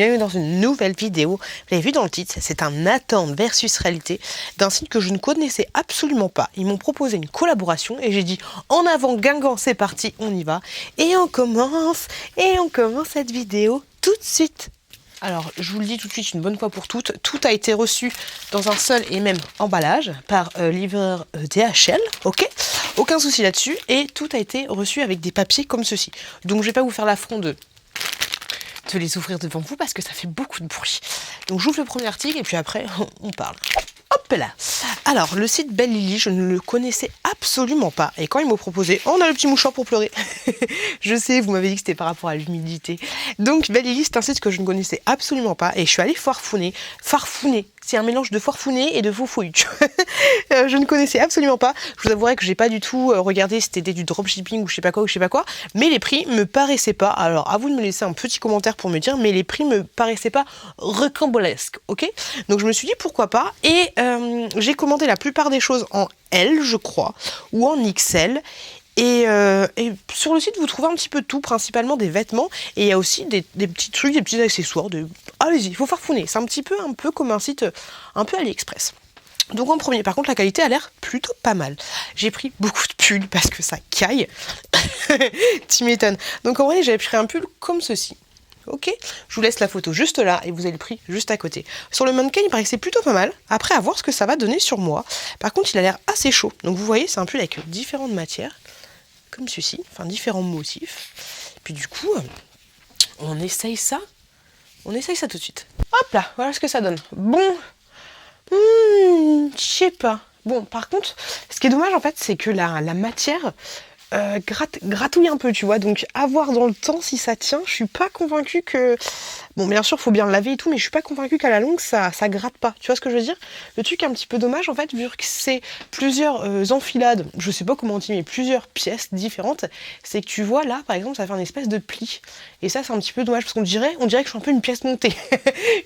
bienvenue dans une nouvelle vidéo. Vous l'avez vu dans le titre, c'est un attente versus réalité d'un site que je ne connaissais absolument pas. Ils m'ont proposé une collaboration et j'ai dit en avant Guingamp, c'est parti, on y va. Et on commence cette vidéo tout de suite. Alors, je vous le dis tout de suite une bonne fois pour toutes, tout a été reçu dans un seul et même emballage par livreur DHL, ok ? Aucun souci là-dessus, et tout a été reçu avec des papiers comme ceci. Donc, je ne vais pas vous faire l'affront de les ouvrir devant vous parce que ça fait beaucoup de bruit. Donc, j'ouvre le premier article et puis après, on parle. Hop là. Alors, le site Belle Lily, je ne le connaissais absolument pas. Et quand ils m'ont proposé, on a le petit mouchoir pour pleurer. Je sais, vous m'avez dit que c'était par rapport à l'humidité. Donc, Belle Lily, c'est un site que je ne connaissais absolument pas. Et je suis allée farfouiner. Farfouiner. C'est un mélange de farfouner et de foufouille. Je ne connaissais absolument pas. Je vous avouerai que j'ai pas du tout regardé si c'était du dropshipping ou je sais pas quoi. Mais les prix me paraissaient pas. Alors, à vous de me laisser un petit commentaire pour me dire, mais les prix me paraissaient pas rocambolesques, ok ? Donc, je me suis dit pourquoi pas. Et j'ai commandé la plupart des choses en L, je crois, ou en XL. Et sur le site, vous trouvez un petit peu de tout, principalement des vêtements. Et il y a aussi des petits trucs, des petits accessoires. Allez-y, il faut farfouiner. C'est un peu comme un site un peu AliExpress. Donc en premier, par contre, la qualité a l'air plutôt pas mal. J'ai pris beaucoup de pulls parce que ça caille. Tu m'étonnes. Donc en vrai, j'avais pris un pull comme ceci. Ok, je vous laisse la photo juste là et vous avez le prix juste à côté. Sur le mannequin, il paraît que c'est plutôt pas mal. Après, à voir ce que ça va donner sur moi. Par contre, il a l'air assez chaud. Donc vous voyez, c'est un pull avec différentes matières. Comme ceci, enfin différents motifs. Et puis du coup, on essaye ça. On essaye ça tout de suite. Hop là, voilà ce que ça donne. Bon, je sais pas. Bon, par contre, ce qui est dommage en fait, c'est que la matière gratouille un peu, tu vois. Donc, à voir dans le temps si ça tient. Je suis pas convaincue que... Bon, bien sûr, il faut bien le laver et tout, mais je suis pas convaincue qu'à la longue, ça gratte pas. Tu vois ce que je veux dire ? Le truc est un petit peu dommage, en fait, vu que c'est plusieurs enfilades, je sais pas comment on dit, mais plusieurs pièces différentes, c'est que tu vois, là, par exemple, ça fait une espèce de pli. Et ça, c'est un petit peu dommage, parce qu'on dirait que je suis un peu une pièce montée.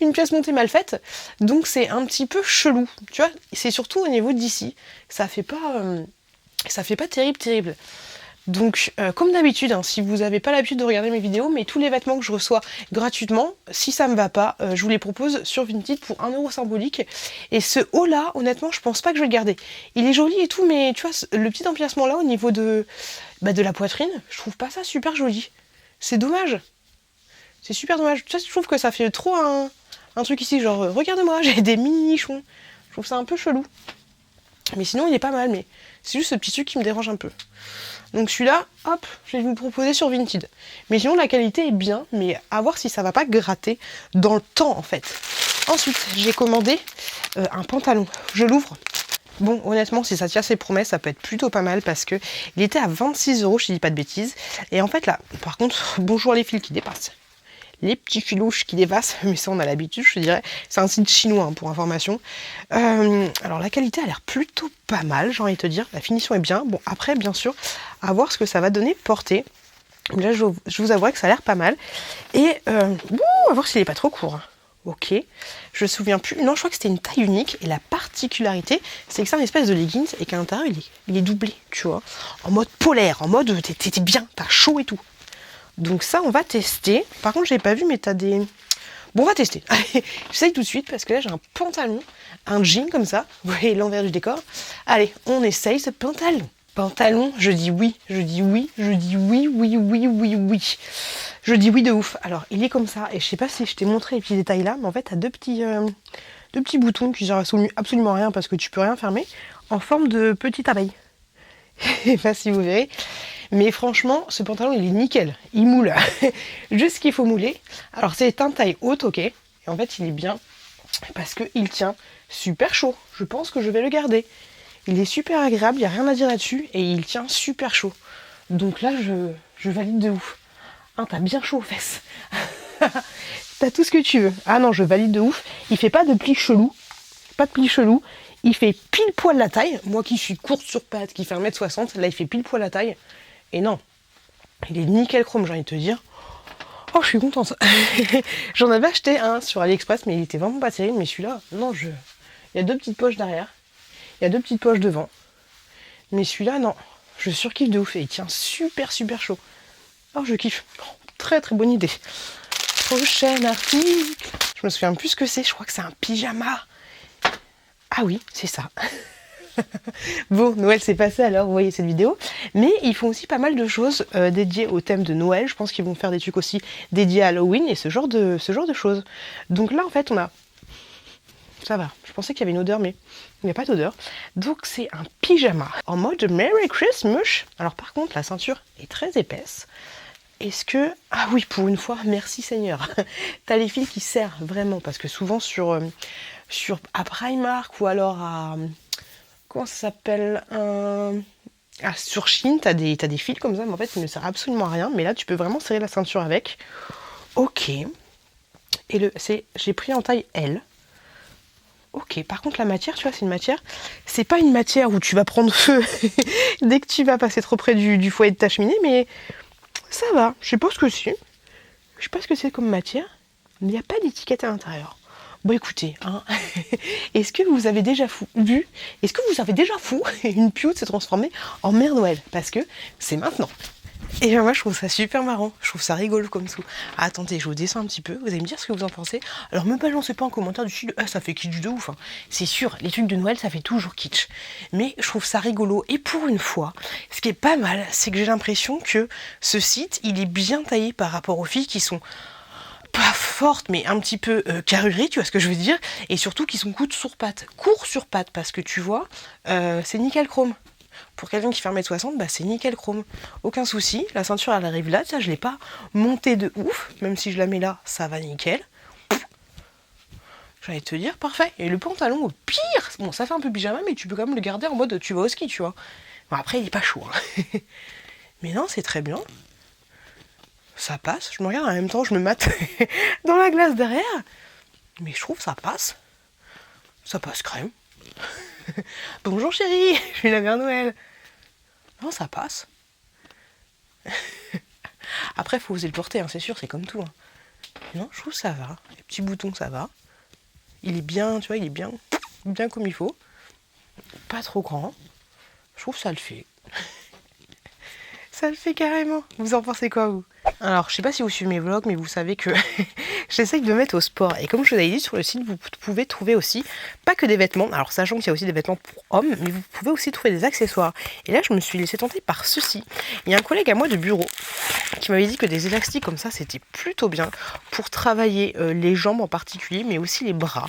Une pièce montée mal faite. Donc, c'est un petit peu chelou. Tu vois, c'est surtout au niveau d'ici. Ça fait pas terrible. Donc, comme d'habitude, hein, si vous n'avez pas l'habitude de regarder mes vidéos, mais tous les vêtements que je reçois gratuitement, si ça me va pas, je vous les propose sur Vinted pour 1€ symbolique. Et ce haut-là, honnêtement, je pense pas que je vais le garder. Il est joli et tout, mais tu vois, le petit empiècement là, au niveau de la poitrine, je trouve pas ça super joli. C'est dommage. C'est super dommage. Tu vois, je trouve que ça fait trop un truc ici, genre, regarde-moi, j'ai des mini-nichons. Je trouve ça un peu chelou. Mais sinon, il est pas mal, mais c'est juste ce petit truc qui me dérange un peu. Donc celui-là, hop, je vais vous le proposer sur Vinted. Mais sinon, la qualité est bien, mais à voir si ça va pas gratter dans le temps, en fait. Ensuite, j'ai commandé un pantalon. Je l'ouvre. Bon, honnêtement, si ça tient ses promesses, ça peut être plutôt pas mal parce que il était à 26€, je dis pas de bêtises. Et en fait, là, par contre, bonjour les fils qui dépassent. Les petits filouches qui dépassent, mais ça on a l'habitude, je te dirais. C'est un site chinois, hein, pour information. Alors la qualité a l'air plutôt pas mal, j'ai envie de te dire. La finition est bien. Bon, après, bien sûr, à voir ce que ça va donner porter. Là, je vous avouerai que ça a l'air pas mal. Et à voir s'il est pas trop court. Ok, je me souviens plus. Non, je crois que c'était une taille unique. Et la particularité, c'est que c'est un espèce de leggings et qu'à l'intérieur, il est doublé, tu vois. En mode polaire, en mode t'es bien, t'as chaud et tout. Donc ça, on va tester. Par contre, je l'ai pas vu, mais t'as des... Bon, on va tester. Allez, j'essaye tout de suite parce que là, j'ai un pantalon, un jean comme ça. Vous voyez l'envers du décor. Allez, on essaye ce pantalon. Pantalon, je dis oui. Je dis oui. Je dis oui. Je dis oui de ouf. Alors, il est comme ça. Et je sais pas si je t'ai montré les petits détails là, mais en fait, t'as deux petits boutons qui servent absolument à rien parce que tu peux rien fermer, en forme de petite abeille. Je sais pas si vous verrez. Mais franchement, ce pantalon, il est nickel. Il moule. Juste ce qu'il faut mouler. Alors, c'est un taille haute, ok. Et en fait, il est bien parce qu'il tient super chaud. Je pense que je vais le garder. Il est super agréable, il n'y a rien à dire là-dessus. Et il tient super chaud. Donc là, je valide de ouf. Hein, t'as bien chaud aux fesses. T'as tout ce que tu veux. Ah non, je valide de ouf. Il fait pas de plis chelou. Pas de plis chelou. Il fait pile poil la taille. Moi qui suis courte sur pattes, qui fait 1m60, là, il fait pile poil la taille. Et non, il est nickel chrome, j'ai envie de te dire. Oh, je suis contente. J'en avais acheté un sur AliExpress, mais il était vraiment pas terrible. Mais celui-là, non, il y a deux petites poches derrière. Il y a deux petites poches devant. Mais celui-là, non. Je surkiffe de ouf. Et il tient super chaud. Oh, je kiffe. Très bonne idée. Prochain article. Je me souviens plus ce que c'est, je crois que c'est un pyjama. Ah oui, c'est ça. Bon, Noël c'est passé alors, vous voyez cette vidéo. Mais ils font aussi pas mal de choses dédiées au thème de Noël. Je pense qu'ils vont faire des trucs aussi dédiés à Halloween et ce genre de choses. Donc là, en fait, on a... Ça va, je pensais qu'il y avait une odeur, mais il n'y a pas d'odeur. Donc c'est un pyjama en mode Merry Christmas. Alors par contre, la ceinture est très épaisse. Est-ce que... Ah oui, pour une fois, merci Seigneur. T'as les fils qui serrent vraiment, parce que souvent à Primark ou alors à... Comment ça s'appelle sur Shein, t'as des fils comme ça, mais en fait, ils ne servent absolument à rien. Mais là, tu peux vraiment serrer la ceinture avec. Ok. Et j'ai pris en taille L. Ok, par contre, la matière, tu vois, c'est pas une matière où tu vas prendre feu dès que tu vas passer trop près du foyer de ta cheminée, mais ça va. Je sais pas ce que c'est. Je sais pas ce que c'est comme matière, mais il n'y a pas d'étiquette à l'intérieur. Bon écoutez, hein, est-ce que vous avez déjà vu une pioute se transformer en Mère Noël? Parce que c'est maintenant. Et bien moi je trouve ça super marrant, je trouve ça rigolo comme tout. Ah, attendez, je vous descends un petit peu, vous allez me dire ce que vous en pensez. Alors me balancez pas en commentaire du style ça fait kitsch de ouf. Hein. C'est sûr, les trucs de Noël ça fait toujours kitsch. Mais je trouve ça rigolo et pour une fois, ce qui est pas mal, c'est que j'ai l'impression que ce site il est bien taillé par rapport aux filles qui sont pas fortes mais un petit peu carrurées, tu vois ce que je veux dire, et surtout qui sont courts sur pattes, parce que tu vois, c'est nickel chrome. Pour quelqu'un qui fait 1m60, bah c'est nickel chrome. Aucun souci, la ceinture elle arrive là, ça je l'ai pas montée de ouf, même si je la mets là, ça va nickel. J'allais te dire, parfait. Et le pantalon, au pire, bon ça fait un peu pyjama, mais tu peux quand même le garder en mode tu vas au ski, tu vois. Bon après il est pas chaud. Hein. Mais non, c'est très bien. Ça passe, je me regarde en même temps, je me mate dans la glace derrière. Mais je trouve ça passe. Ça passe crème. Bonjour chérie, je suis la Mère Noël. Non, ça passe. Après, faut oser le porter, hein, c'est sûr, c'est comme tout. Hein. Non, je trouve que ça va. Les petits boutons, ça va. Il est bien, tu vois, il est bien comme il faut. Pas trop grand. Je trouve que ça le fait. Ça le fait carrément. Vous en pensez quoi, vous? Alors, je sais pas si vous suivez mes vlogs, mais vous savez que j'essaye de me mettre au sport. Et comme je vous l'avais dit sur le site, vous pouvez trouver aussi, pas que des vêtements, alors sachant qu'il y a aussi des vêtements pour hommes, mais vous pouvez aussi trouver des accessoires. Et là, je me suis laissée tenter par ceci. Il y a un collègue à moi de bureau qui m'avait dit que des élastiques comme ça, c'était plutôt bien pour travailler les jambes en particulier, mais aussi les bras.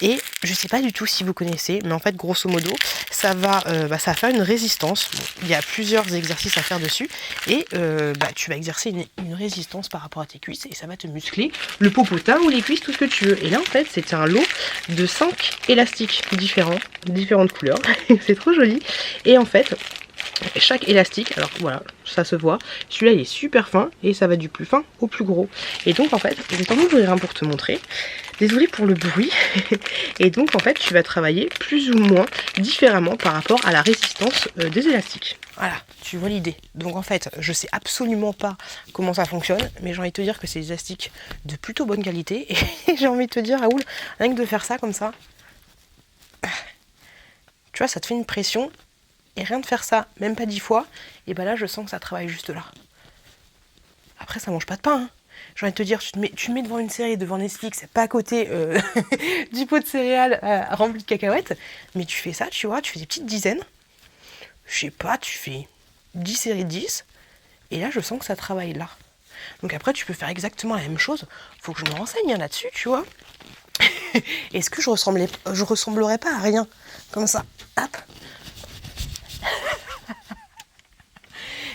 Et je sais pas du tout si vous connaissez, mais en fait, grosso modo, ça va faire une résistance. Bon, il y a plusieurs exercices à faire dessus. Et tu vas exercer une résistance par rapport à tes cuisses et ça va te muscler le popotin ou les cuisses, tout ce que tu veux. Et là, en fait, c'est un lot de 5 élastiques différentes couleurs. C'est trop joli. Et en fait, chaque élastique, alors voilà, ça se voit, celui-là il est super fin et ça va du plus fin au plus gros. Et donc en fait, je vais t'en ouvrir un pour te montrer. Désolée pour le bruit. Et donc en fait, tu vas travailler plus ou moins différemment par rapport à la résistance des élastiques. Voilà, tu vois l'idée. Donc en fait, je sais absolument pas comment ça fonctionne, mais j'ai envie de te dire que c'est des élastiques de plutôt bonne qualité. Et j'ai envie de te dire, Raoul, rien que de faire ça comme ça, tu vois, ça te fait une pression. Et rien de faire ça, même pas 10 fois, et ben là je sens que ça travaille juste là. Après ça mange pas de pain, hein. J'ai envie de te dire, tu te mets devant une série, devant Netflix, pas à côté du pot de céréales rempli de cacahuètes, mais tu fais ça, tu vois, tu fais des petites dizaines, je sais pas, tu fais 10 séries de 10, et là je sens que ça travaille là. Donc après tu peux faire exactement la même chose, faut que je me renseigne hein, là-dessus, tu vois. Est-ce que je ressemblerais pas à rien, comme ça, hop.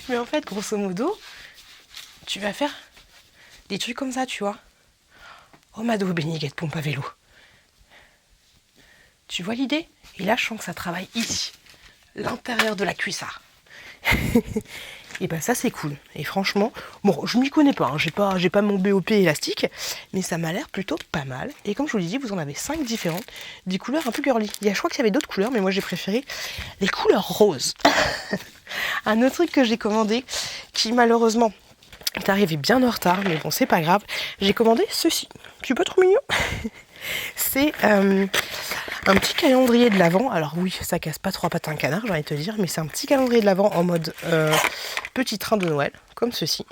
Mais en fait, grosso modo, tu vas faire des trucs comme ça, tu vois. Oh, Mado Béniguette, pompe à vélo. Tu vois l'idée? Et là, je sens que ça travaille ici, l'intérieur de la cuissard. Et ben ça, c'est cool. Et franchement, bon, je m'y connais pas, hein. J'ai pas mon BOP élastique, mais ça m'a l'air plutôt pas mal. Et comme je vous l'ai dit, vous en avez 5 différentes, des couleurs un peu girly. Je crois qu'il y avait d'autres couleurs, mais moi j'ai préféré les couleurs roses. Un autre truc que j'ai commandé, qui malheureusement est arrivé bien en retard, mais bon, c'est pas grave. J'ai commandé ceci. C'est pas trop mignon. C'est un petit calendrier de l'Avent. Alors oui, ça casse pas 3 pattes à un canard, j'ai envie de te dire, mais c'est un petit calendrier de l'Avent en mode petit train de Noël, comme ceci.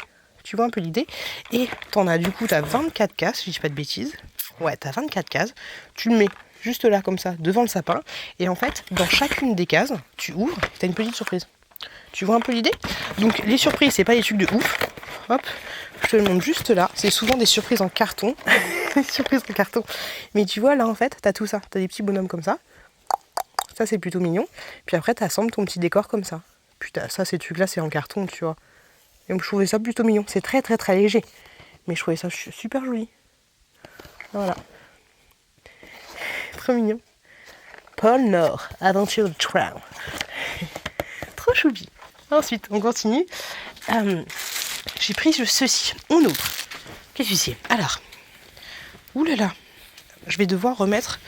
tu vois un peu l'idée. Et t'as 24 cases, si je dis pas de bêtises. Ouais, t'as 24 cases. Tu le mets juste là, comme ça, devant le sapin. Et en fait, dans chacune des cases, tu ouvres, t'as une petite surprise. Tu vois un peu l'idée? Donc les surprises, c'est pas des trucs de ouf. Hop, je te le montre juste là. C'est souvent des surprises en carton. Des surprises en carton. Mais tu vois, là, en fait, t'as tout ça. T'as des petits bonhommes comme ça. Ça, c'est plutôt mignon. Puis après, t'assembles ton petit décor comme ça. Putain, ça, ces trucs-là, c'est en carton, tu vois. Et donc, je trouvais ça plutôt mignon. C'est très, très, très léger. Mais je trouvais ça super joli. Voilà. Trop mignon. Pôle Nord, Aventure Trail. Trop choupi. Ensuite, on continue. J'ai pris ceci. On ouvre. Qu'est-ce que c'est? Alors. Oulala. Je vais devoir remettre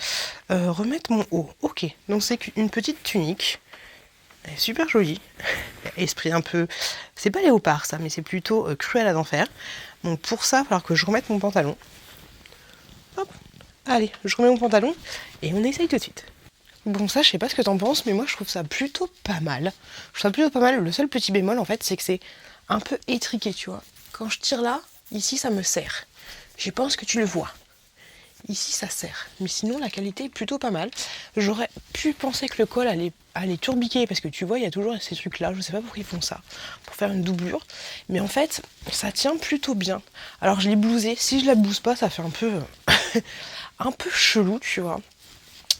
mon haut. Ok. Donc, c'est une petite tunique. Elle est super jolie. Esprit un peu... C'est pas léopard, ça, mais c'est plutôt cruel à d'enfer. Donc, pour ça, il va falloir que je remette mon pantalon. Hop. Allez, je remets mon pantalon et on essaye tout de suite. Bon, ça, je sais pas ce que t'en penses, mais moi, je trouve ça plutôt pas mal. Je trouve ça plutôt pas mal. Le seul petit bémol, en fait, c'est que c'est un peu étriqué, tu vois. Quand je tire là, ici, ça me serre. Je pense que tu le vois. Ici, ça serre. Mais sinon, la qualité est plutôt pas mal. J'aurais pu penser que le col allait tourbiquer, parce que tu vois, il y a toujours ces trucs-là. Je sais pas pourquoi ils font ça, pour faire une doublure. Mais en fait, ça tient plutôt bien. Alors, je l'ai blousé. Si je la blouse pas, ça fait un peu... un peu chelou, tu vois.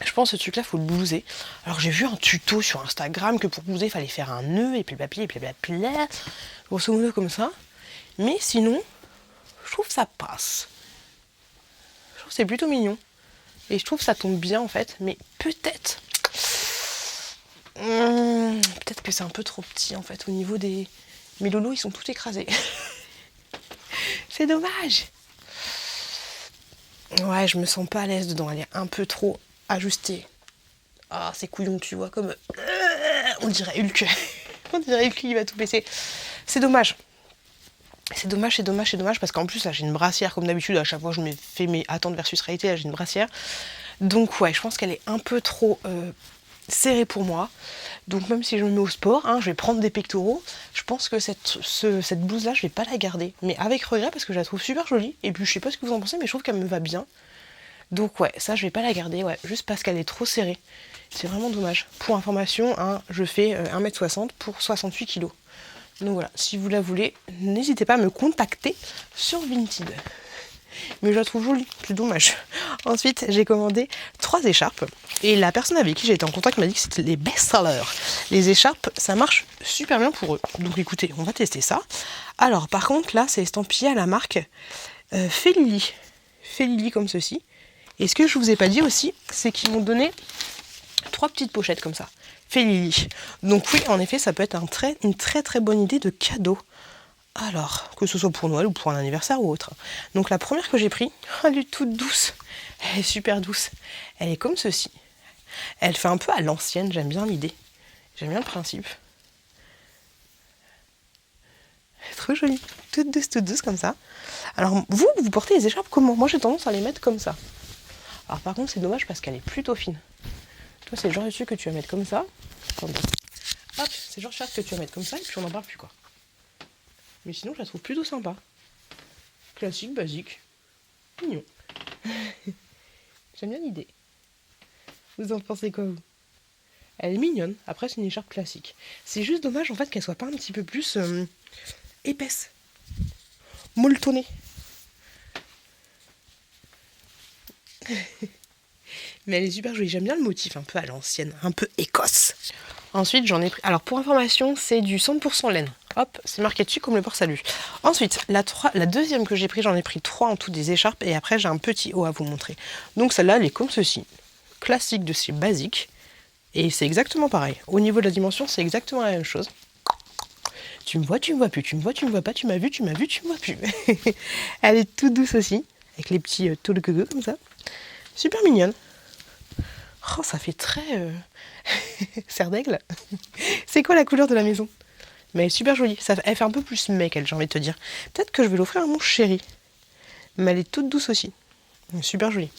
Je pense que ce truc-là, faut le blouser. Alors, j'ai vu un tuto sur Instagram que pour blouser, il fallait faire un nœud, et puis papier, et puis blablabla. Grosso modo, comme ça. Mais sinon, je trouve que ça passe. Je trouve que c'est plutôt mignon. Et je trouve que ça tombe bien, en fait. Mais peut-être... peut-être que c'est un peu trop petit, en fait, au niveau des... Mes lolos, ils sont tout écrasés. C'est dommage. Ouais, je me sens pas à l'aise dedans. Elle est un peu trop ajustée. Ah, c'est couillon, tu vois, comme... on dirait Hulk. On dirait Hulk, il va tout baisser. C'est dommage. C'est dommage, parce qu'en plus, là, j'ai une brassière, comme d'habitude. À chaque fois, je me fais mes attentes versus réalité, là, j'ai une brassière. Donc, ouais, je pense qu'elle est un peu trop serrée pour moi. Donc, même si je me mets au sport, je vais prendre des pectoraux. Je pense que cette blouse-là, je vais pas la garder. Mais avec regret, parce que je la trouve super jolie. Et puis, je sais pas ce que vous en pensez, mais je trouve qu'elle me va bien. Donc, ouais, ça, je vais pas la garder, ouais, juste parce qu'elle est trop serrée. C'est vraiment dommage. Pour information, je fais 1m60 pour 68 kg. Donc voilà, si vous la voulez, n'hésitez pas à me contacter sur Vinted. Mais je la trouve jolie, c'est dommage. Ensuite, j'ai commandé 3 écharpes. Et la personne avec qui j'ai été en contact m'a dit que c'était les best-sellers. Les écharpes, ça marche super bien pour eux. Donc écoutez, on va tester ça. Alors, par contre, là, c'est estampillé à la marque Felili. Felili comme ceci. Et ce que je vous ai pas dit aussi, c'est qu'ils m'ont donné 3 petites pochettes comme ça. Felili. Donc oui, en effet, ça peut être une très très bonne idée de cadeau. Alors, que ce soit pour Noël ou pour un anniversaire ou autre. Donc la première que j'ai prise, elle est toute douce. Elle est super douce. Elle est comme ceci. Elle fait un peu à l'ancienne, j'aime bien l'idée. J'aime bien le principe. Elle est trop jolie. Toute douce comme ça. Alors vous portez les écharpes comment? Moi j'ai tendance à les mettre comme ça. Alors par contre c'est dommage parce qu'elle est plutôt fine. Toi c'est le genre de truc que tu vas mettre comme ça. Hop, c'est le genre de truc que tu vas mettre comme ça et puis on n'en parle plus quoi. Mais sinon je la trouve plutôt sympa. Classique, basique. Mignon. J'aime bien l'idée. Vous en pensez quoi vous? Elle est mignonne. Après c'est une écharpe classique. C'est juste dommage en fait qu'elle soit pas un petit peu plus épaisse. Molletonnée. Mais elle est super jolie. J'aime bien le motif un peu à l'ancienne, un peu Écosse. Ensuite, j'en ai pris... Alors, pour information, c'est du 100% laine. Hop, c'est marqué dessus comme le port salut. Ensuite, la deuxième que j'ai pris, j'en ai pris 3 en tout des écharpes. Et après, j'ai un petit haut à vous montrer. Donc, celle-là, elle est comme ceci. Classique de chez Basique. Et c'est exactement pareil. Au niveau de la dimension, c'est exactement la même chose. Tu me vois, tu me vois plus. Tu me vois, tu me vois pas. Tu m'as vu, tu me vois plus. Elle est toute douce aussi. Avec les petits tolgueux comme ça. Super mignonne. Oh, ça fait très... serre d'aigle. C'est quoi la couleur de la maison? Mais elle est super jolie. Elle fait un peu plus mec, j'ai envie de te dire. Peut-être que je vais l'offrir à mon chéri. Mais elle est toute douce aussi. Super jolie.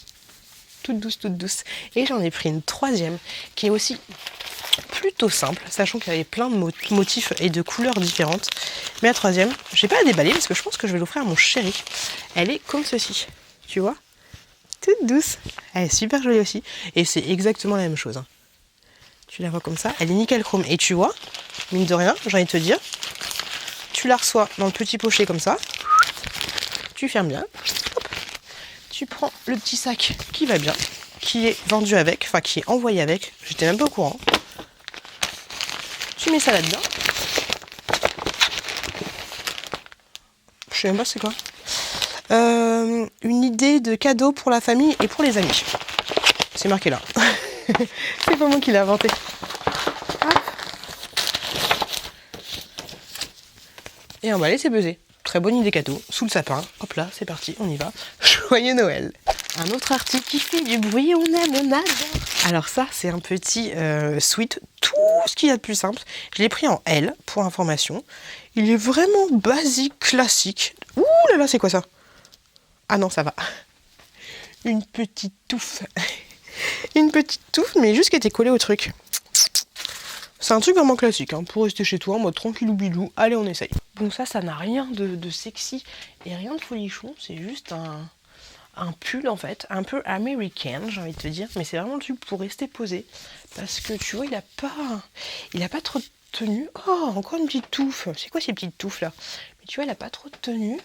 Toute douce. Et j'en ai pris une 3e qui est aussi plutôt simple, sachant qu'il y avait plein de motifs et de couleurs différentes. Mais la troisième, je vais pas la déballer parce que je pense que je vais l'offrir à mon chéri. Elle est comme ceci, tu vois, toute douce. Elle est super jolie aussi. Et c'est exactement la même chose. Hein. Tu la vois comme ça, elle est nickel chrome. Et tu vois, mine de rien, j'ai envie de te dire, tu la reçois dans le petit pochet comme ça. Tu fermes bien. Hop. Tu prends le petit sac qui va bien, qui est vendu avec, enfin qui est envoyé avec. J'étais même pas au courant. Tu mets ça là-dedans. Je sais même pas c'est quoi. Une idée de cadeau pour la famille et pour les amis. C'est marqué là. C'est pas moi qui l'ai inventé. Et emballé, c'est buzzé. Très bonne idée cadeau. Sous le sapin. Hop là, c'est parti, on y va. Joyeux Noël. Un autre article qui fait du bruit, on aime, on adore. Alors ça, c'est un petit sweat, tout ce qu'il y a de plus simple. Je l'ai pris en L, pour information. Il est vraiment basique, classique. Ouh là là, c'est quoi ça? Ah non, ça va. Une petite touffe. Une petite touffe, mais juste qui était collée au truc. C'est un truc vraiment classique, hein, pour rester chez toi en mode tranquillou bilou. Allez, on essaye. Bon, ça n'a rien de sexy et rien de folichon. C'est juste un pull en fait, un peu américain, j'ai envie de te dire. Mais c'est vraiment le truc pour rester posé. Parce que tu vois, il a pas trop de tenue. Oh, encore une petite touffe. C'est quoi ces petites touffes là? Mais tu vois, il a pas trop de tenue.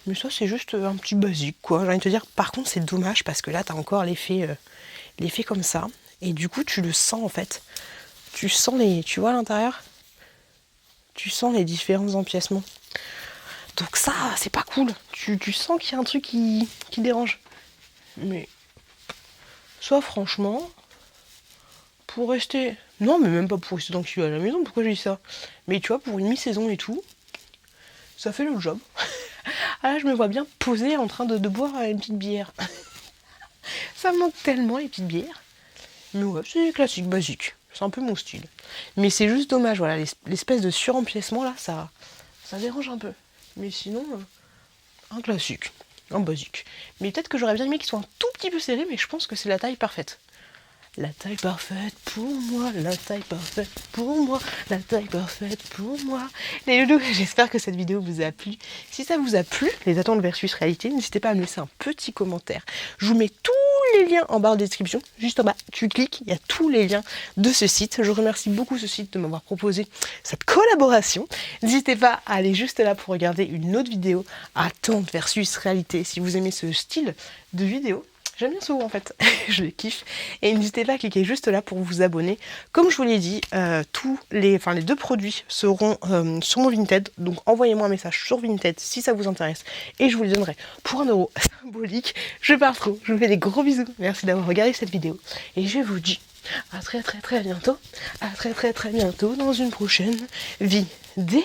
Mais ça, c'est juste un petit basique, quoi. J'ai envie de te dire, par contre, c'est dommage parce que là, t'as encore l'effet comme ça. Et du coup, tu le sens, en fait. Tu sens tu vois à l'intérieur? Tu sens les différents empiècements. Donc ça, c'est pas cool. Tu sens qu'il y a un truc qui dérange. Mais, soit franchement, pour rester... Non, mais même pas pour rester tranquille à la maison, pourquoi j'ai dit ça? Mais tu vois, pour une mi-saison et tout, ça fait le job. Ah là, je me vois bien posée en train de boire une petite bière. Ça me manque tellement, les petites bières. Mais ouais, c'est classique, basique. C'est un peu mon style. Mais c'est juste dommage, voilà, l'espèce de surempiècement là, ça dérange un peu. Mais sinon, un classique, un basique. Mais peut-être que j'aurais bien aimé qu'il soit un tout petit peu serré, mais je pense que c'est la taille parfaite. La taille parfaite pour moi, la taille parfaite pour moi, la taille parfaite pour moi. Les loulous, j'espère que cette vidéo vous a plu. Si ça vous a plu, les attentes versus réalité, n'hésitez pas à me laisser un petit commentaire. Je vous mets tous les liens en barre de description, juste en bas. Tu cliques, il y a tous les liens de ce site. Je remercie beaucoup ce site de m'avoir proposé cette collaboration. N'hésitez pas à aller juste là pour regarder une autre vidéo, attentes versus réalité. Si vous aimez ce style de vidéo, j'aime bien ce haut en fait, je le kiffe. Et n'hésitez pas à cliquer juste là pour vous abonner. Comme je vous l'ai dit, les deux produits seront sur mon Vinted. Donc envoyez-moi un message sur Vinted si ça vous intéresse. Et je vous les donnerai pour 1 euro symbolique. Je pars trop, je vous fais des gros bisous. Merci d'avoir regardé cette vidéo. Et je vous dis à très bientôt. À très bientôt dans une prochaine vidéo.